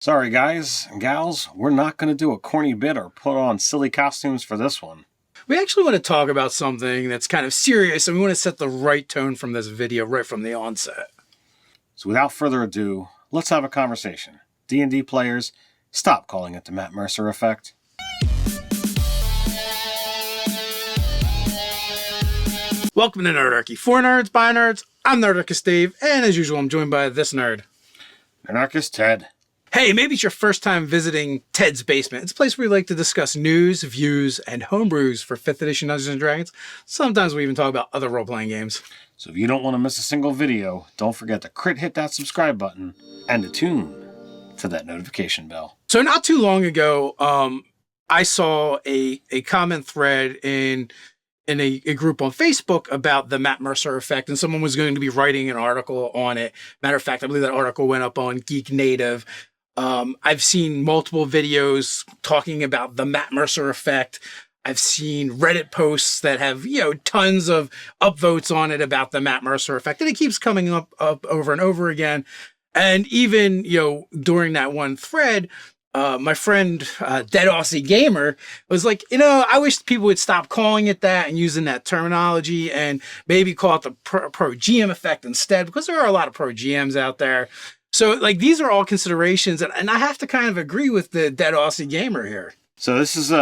Sorry, guys and gals, we're not going to do a corny bit or put on silly costumes for this one. We actually want to talk about something that's kind of serious, and we want to set the right tone from this video right from the onset. So without further ado, let's have a conversation. D&D players, stop calling it the Matt Mercer Effect. Welcome to Nerdarchy. For nerds, by nerds, I'm Nerdarchy Dave, and as usual, I'm joined by this nerd. Anarchist Ted. Hey, maybe it's your first time visiting Ted's Basement. It's a place where we like to discuss news, views, and homebrews for 5th edition Dungeons & Dragons. Sometimes we even talk about other role-playing games. So if you don't want to miss a single video, don't forget to hit that subscribe button and attune to that notification bell. So not too long ago, I saw a comment thread in a group on Facebook about the Matt Mercer Effect, and someone was going to be writing an article on it. Matter of fact, I believe that article went up on Geek Native. I've seen multiple videos talking about the Matt Mercer Effect. I've seen Reddit posts that have, tons of upvotes on it about the Matt Mercer Effect, and it keeps coming up over and over again. And even, during that one thread, my friend, Dead Aussie Gamer, was like, I wish people would stop calling it that and using that terminology and maybe call it the pro GM effect instead, because there are a lot of pro GMs out there. So, these are all considerations, and I have to kind of agree with the Dead Aussie Gamer here. So this is,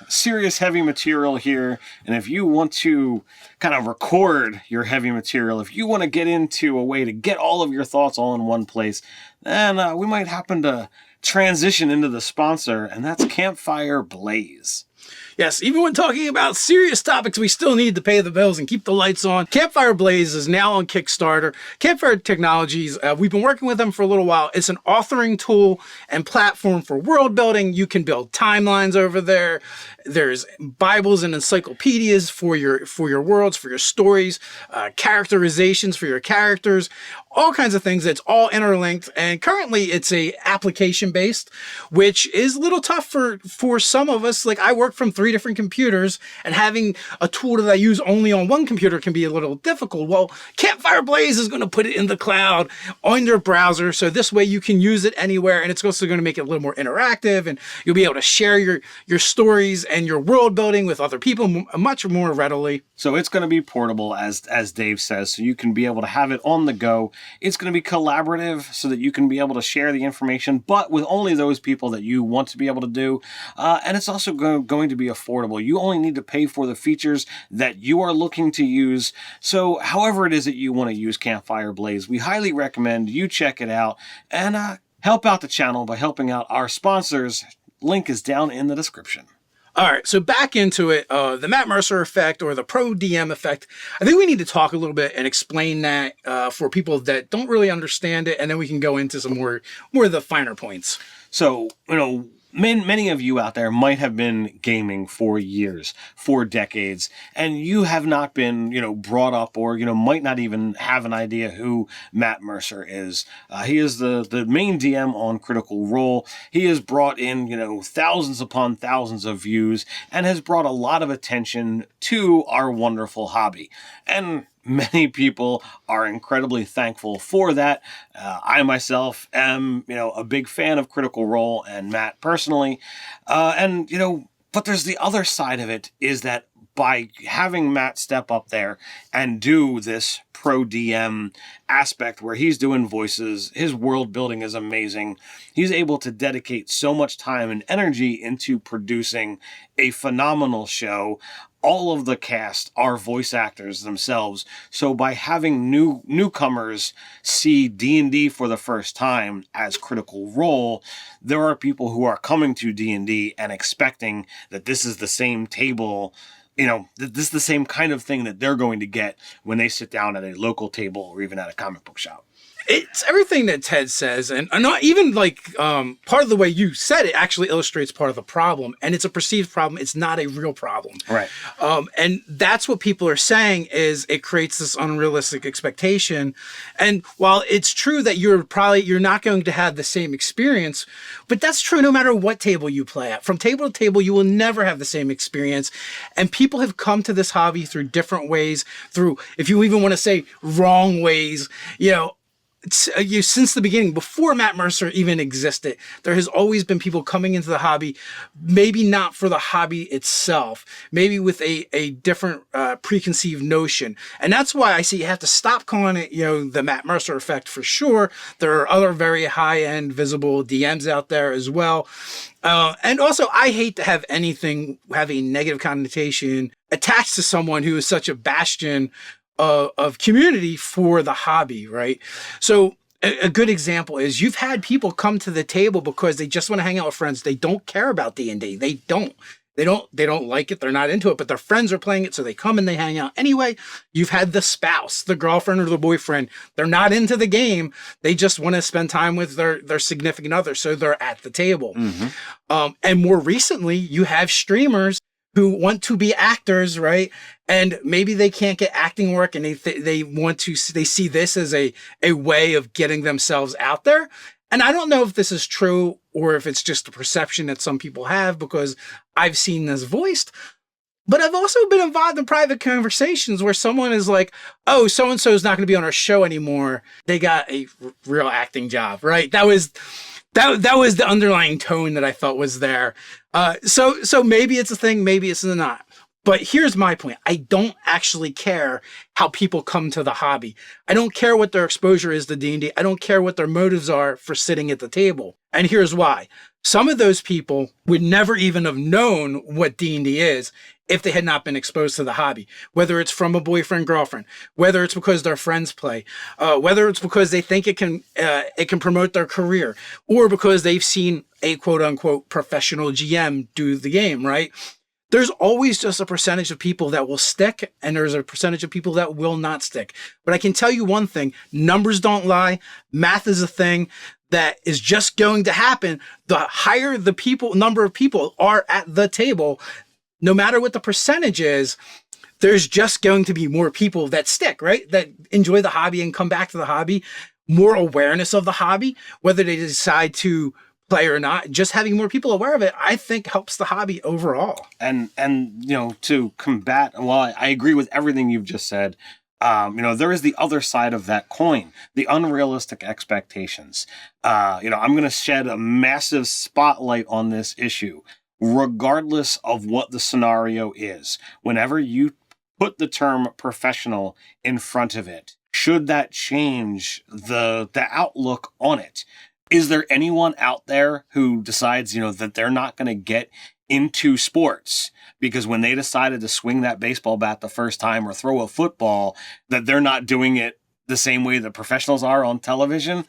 serious heavy material here, and if you want to kind of record your heavy material, if you want to get into a way to get all of your thoughts all in one place, then we might happen to transition into the sponsor, and that's Campfire Blaze. Yes, even when talking about serious topics, we still need to pay the bills and keep the lights on. Campfire Blaze is now on Kickstarter. Campfire Technologies, we've been working with them for a little while. It's an authoring tool and platform for world building. You can build timelines over there. There's Bibles and encyclopedias for your worlds, for your stories, characterizations for your characters, all kinds of things. It's all interlinked, and currently it's a application based, which is a little tough for some of us. Like, I work from 3 different computers, and having a tool that I use only on one computer can be a little difficult. Well, Campfire Blaze is going to put it in the cloud on your browser, so this way you can use it anywhere, and it's also going to make it a little more interactive, and you'll be able to share your stories and your world building with other people much more readily. So it's going to be portable, as Dave says, so you can be able to have it on the go. It's going to be collaborative so that you can be able to share the information, but with only those people that you want to be able to do. And it's also going to be affordable. You only need to pay for the features that you are looking to use. So however it is that you want to use Campfire Blaze, we highly recommend you check it out and help out the channel by helping out our sponsors. Link is down in the description. All right, so back into it, the Matt Mercer Effect, or the Pro DM Effect. I think we need to talk a little bit and explain that for people that don't really understand it, and then we can go into some more of the finer points. So, many of you out there might have been gaming for years, for decades, and you have not been, brought up or, might not even have an idea who Matt Mercer is. He is the main DM on Critical Role. He has brought in, thousands upon thousands of views and has brought a lot of attention to our wonderful hobby. And many people are incredibly thankful for that. I myself am, a big fan of Critical Role and Matt personally. But there's the other side of it, is that by having Matt step up there and do this pro DM aspect where he's doing voices, his world building is amazing. He's able to dedicate so much time and energy into producing a phenomenal show. All of the cast are voice actors themselves. So by having newcomers see D&D for the first time as Critical Role, there are people who are coming to D&D and expecting that this is the same table, this is the same kind of thing that they're going to get when they sit down at a local table or even at a comic book shop. It's everything that Ted says, and not even part of the way you said it actually illustrates part of the problem, and it's a perceived problem. It's not a real problem. Right. And that's what people are saying, is it creates this unrealistic expectation. And while it's true that you're not going to have the same experience, but that's true no matter what table you play at. From table to table, you will never have the same experience. And people have come to this hobby through different ways, through, if you even want to say, wrong ways, since the beginning, before Matt Mercer even existed, there has always been people coming into the hobby, maybe not for the hobby itself, maybe with a different preconceived notion. And that's why I see you have to stop calling it, the Matt Mercer effect for sure. There are other very high-end visible DMs out there as well. And also, I hate to have anything have a negative connotation attached to someone who is such a bastion of community for the hobby, right? So a good example is you've had people come to the table because they just want to hang out with friends. They don't care about D&D. They don't like it. They're not into it, but their friends are playing it. So they come and they hang out anyway. You've had the spouse, the girlfriend or the boyfriend. They're not into the game. They just want to spend time with their significant other. So they're at the table. Mm-hmm. And more recently, you have streamers who want to be actors, right? And maybe they can't get acting work, and they see this as a way of getting themselves out there. And I don't know if this is true or if it's just a perception that some people have, because I've seen this voiced. But I've also been involved in private conversations where someone is like, oh, so-and-so is not going to be on our show anymore. They got a real acting job, right? That was the underlying tone that I felt was there. So maybe it's a thing, maybe it's not. But here's my point. I don't actually care how people come to the hobby. I don't care what their exposure is to D&D. I don't care what their motives are for sitting at the table. And here's why. Some of those people would never even have known what D&D is if they had not been exposed to the hobby, whether it's from a boyfriend, girlfriend, whether it's because their friends play, whether it's because they think it can promote their career, or because they've seen a quote unquote professional GM do the game, right? There's always just a percentage of people that will stick, and there's a percentage of people that will not stick. But I can tell you one thing, numbers don't lie. Math is a thing that is just going to happen. The higher the number of people are at the table, no matter what the percentage is, there's just going to be more people that stick, right? That enjoy the hobby and come back to the hobby, more awareness of the hobby, whether they decide to play or not. Just having more people aware of it, I think, helps the hobby overall. And to combat, well, I agree with everything you've just said. There is the other side of that coin, the unrealistic expectations. I'm going to shed a massive spotlight on this issue, regardless of what the scenario is. Whenever you put the term professional in front of it, should that change the outlook on it? Is there anyone out there who decides, that they're not going to get into sports because when they decided to swing that baseball bat the first time or throw a football, that they're not doing it the same way the professionals are on television?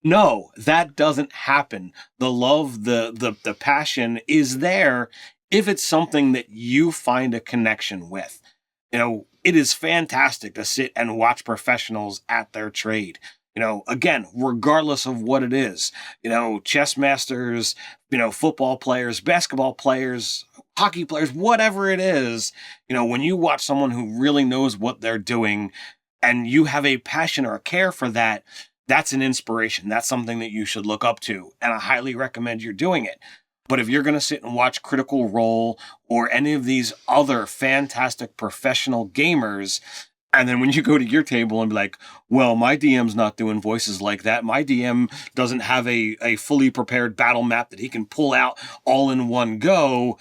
No, that doesn't happen. The love, the passion is there if it's something that you find a connection with. It is fantastic to sit and watch professionals at their trade. Again, regardless of what it is, chess masters, football players, basketball players, hockey players, whatever it is, when you watch someone who really knows what they're doing and you have a passion or a care for that, that's an inspiration. That's something that you should look up to. And I highly recommend you're doing it. But if you're going to sit and watch Critical Role or any of these other fantastic professional gamers, and then when you go to your table and be like, well, my DM's not doing voices like that. My DM doesn't have a fully prepared battle map that he can pull out all in one go.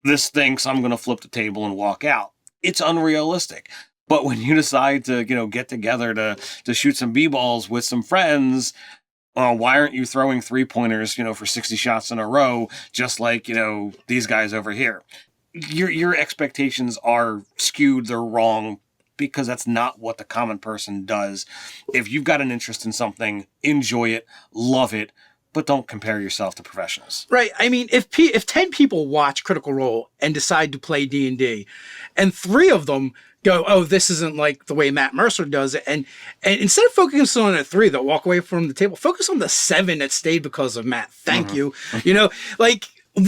This thinks I'm going to flip the table and walk out. It's unrealistic. But when you decide to, get together to shoot some b-balls with some friends, why aren't you throwing 3-pointers, for 60 shots in a row, just like, these guys over here? Your expectations are skewed. They're wrong, because that's not what the common person does. If you've got an interest in something, enjoy it, love it, but don't compare yourself to professionals. Right. I mean, if 10 people watch Critical Role and decide to play D&D, and 3 of them go, oh, this isn't like the way Matt Mercer does it, and instead of focusing on the 3 that walk away from the table, focus on the 7 that stayed because of Matt. Thank you.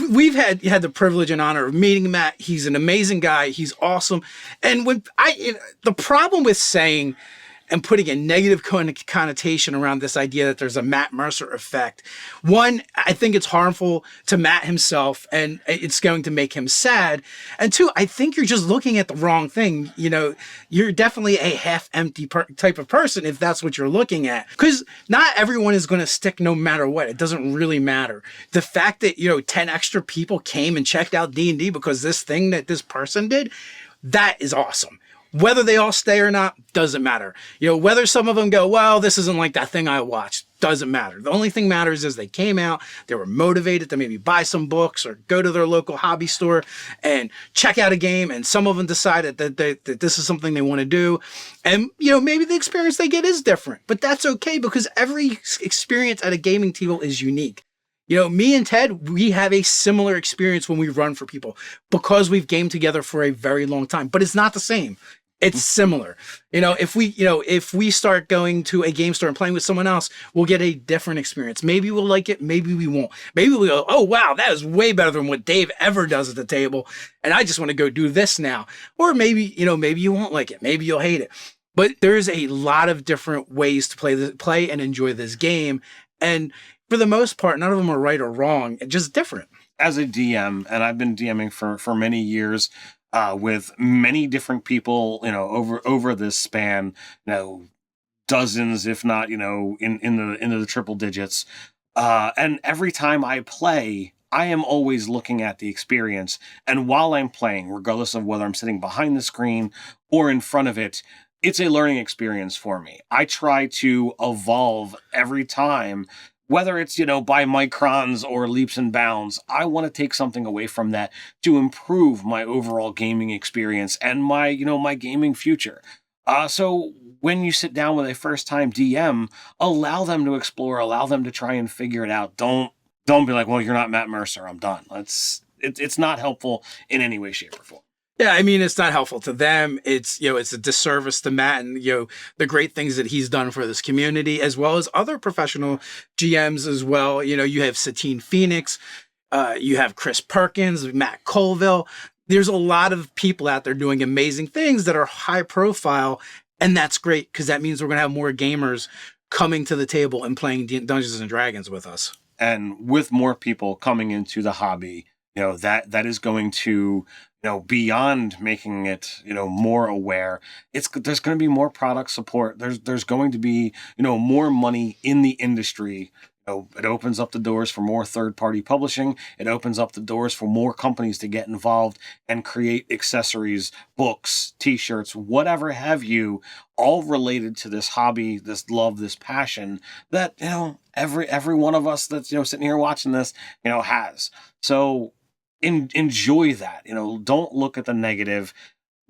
We've had the privilege and honor of meeting Matt. He's an amazing guy. He's awesome. And the problem with saying, and putting a negative connotation around this idea that there's a Matt Mercer effect. One, I think it's harmful to Matt himself and it's going to make him sad. And two, I think you're just looking at the wrong thing. You know, you're definitely a half empty type of person if that's what you're looking at. Because not everyone is going to stick no matter what. It doesn't really matter. The fact that, 10 extra people came and checked out D&D because this thing that this person did, that is awesome. Whether they all stay or not, doesn't matter. Whether some of them go, well, this isn't like that thing I watched, doesn't matter. The only thing matters is they came out, they were motivated to maybe buy some books or go to their local hobby store and check out a game. And some of them decided that this is something they want to do. And, maybe the experience they get is different, but that's okay because every experience at a gaming table is unique. Me and Ted, we have a similar experience when we run for people because we've gamed together for a very long time, but it's not the same. It's similar. If we start going to a game store and playing with someone else, we'll get a different experience. Maybe we'll like it. Maybe we won't. Maybe we'll go, oh, wow, that is way better than what Dave ever does at the table. And I just want to go do this now. Or maybe you won't like it. Maybe you'll hate it. But there's a lot of different ways to play and enjoy this game. And for the most part, none of them are right or wrong. It's just different. As a DM, and I've been DMing for many years, with many different people, over this span, dozens, if not, into the triple digits. And every time I play, I am always looking at the experience. And while I'm playing, regardless of whether I'm sitting behind the screen or in front of it, it's a learning experience for me. I try to evolve every time. Whether it's, by microns or leaps and bounds, I want to take something away from that to improve my overall gaming experience and my, my gaming future. So when you sit down with a first-time DM, allow them to explore, allow them to try and figure it out. Don't be like, well, you're not Matt Mercer, I'm done. It's not helpful in any way, shape, or form. Yeah, I mean, it's not helpful to them. It's, it's a disservice to Matt and, the great things that he's done for this community, as well as other professional GMs as well. You have Satine Phoenix, you have Chris Perkins, Matt Colville. There's a lot of people out there doing amazing things that are high profile. And that's great because that means we're going to have more gamers coming to the table and playing Dungeons and Dragons with us. And with more people coming into the hobby, that is going to, beyond making it, more aware, there's going to be more product support. There's going to be, more money in the industry. It opens up the doors for more third-party publishing. It opens up the doors for more companies to get involved and create accessories, books, t-shirts, whatever have you, all related to this hobby, this love, this passion that, every one of us that's, sitting here watching this, has. So enjoy that. Don't look at the negative.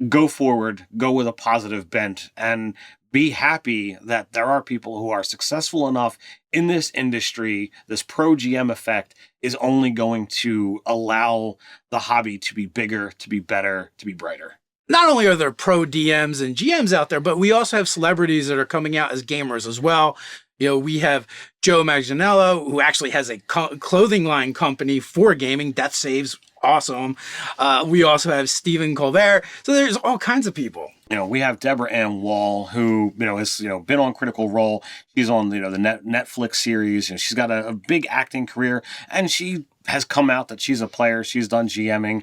Go forward, go with a positive bent, and be happy that there are people who are successful enough in this industry. This pro GM effect is only going to allow the hobby to be bigger, to be better, to be brighter. Not only are there pro DMs and GMs out there, but we also have celebrities that are coming out as gamers as well. We have Joe Manganiello, who actually has a clothing line company for gaming. Death Saves, awesome. We also have Stephen Colbert. So there's all kinds of people. We have Deborah Ann Wall, who, has, been on Critical Role. She's on, the Netflix series. She's got a big acting career, and she has come out that she's a player. She's done GMing.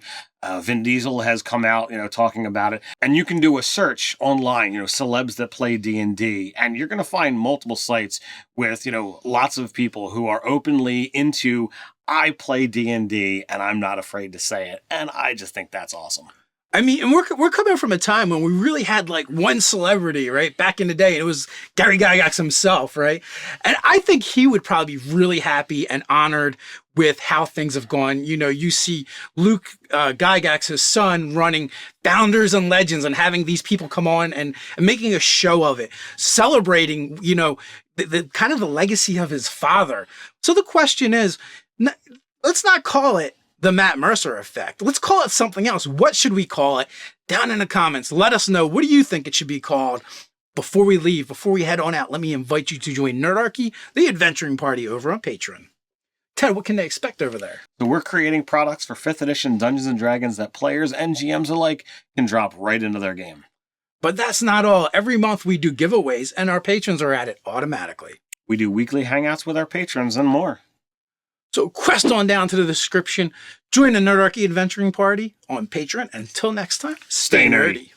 Vin Diesel has come out, talking about it. And you can do a search online, celebs that play D&D, and you're going to find multiple sites with, lots of people who are openly into, I play D&D and I'm not afraid to say it. And I just think that's awesome. I mean, and we're coming from a time when we really had like one celebrity, right? Back in the day, and it was Gary Gygax himself, right? And I think he would probably be really happy and honored with how things have gone. You see Luke Gygax, his son, running Founders and Legends and having these people come on and making a show of it, celebrating, the kind of the legacy of his father. So the question is, let's not call it the Matt Mercer effect. Let's call it something else. What should we call it? Down in the comments, let us know. What do you think it should be called? Before we leave, before we head on out, let me invite you to join Nerdarchy, the adventuring party over on Patreon. Ted, what can they expect over there? So we're creating products for 5th edition Dungeons & Dragons that players and GMs alike can drop right into their game. But that's not all. Every month we do giveaways, and our patrons are at it automatically. We do weekly hangouts with our patrons and more. So quest on down to the description. Join the Nerdarchy Adventuring Party on Patreon. Until next time, stay nerdy.